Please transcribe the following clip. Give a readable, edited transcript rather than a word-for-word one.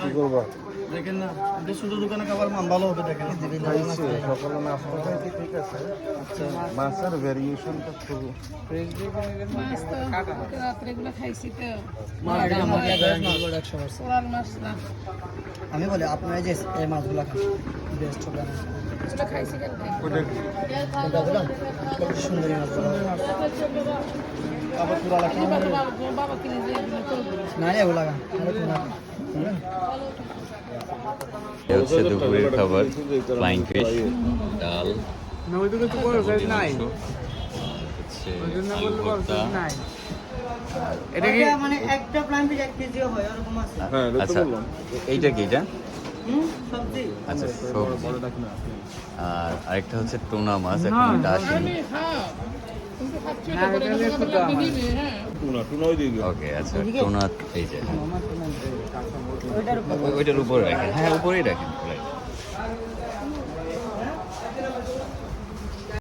কি করবো? দেখেন না, এটা ছোট দোকানে খাবার মান ভালো হবে দেখেন। খাইছি সকালে নাস্তাটা কি ঠিক আছে? আচ্ছা, মাছের ভেরিয়েশনটা খুব মাছ তো রাত্রেগুলো খাইছি তো আমি বলি আপনারা যে এই মাছগুলো খান বেস্ট হবে না। এগুলো খাইছি কালকে। ওটা কি? এটা বললাম কত সুন্দর মাছগুলো আবার পুরা লাগা বাবা কিনে দিয়ে এগুলো করবো। না রে ওগুলা আরে কোনা হচ্ছে দুপুরের খাবার, ফ্লাইং ফিশ, ডাল, ভর্তা। এটা কি মানে একটা প্ল্যান পিস 1 কেজিও হয় এরকম আছে। হ্যাঁ, এটা তো আচ্ছা, বললাম। এইটা কি এটা? সবজি আচ্ছা, সবজি। আর আরেকটা হচ্ছে টুনা মাছ, এখন এটা আসেনি। হ্যাঁ কিন্তু খাচ্ছি এটা করে খাবার লাগবে নিবে। হ্যাঁ টুনাও দিয়ে দিও। ওকে, আচ্ছা, টুনা এই যে ওইটার উপর ওইটার উপরে রাখেন, হ্যাঁ উপরেই রাখেন, right.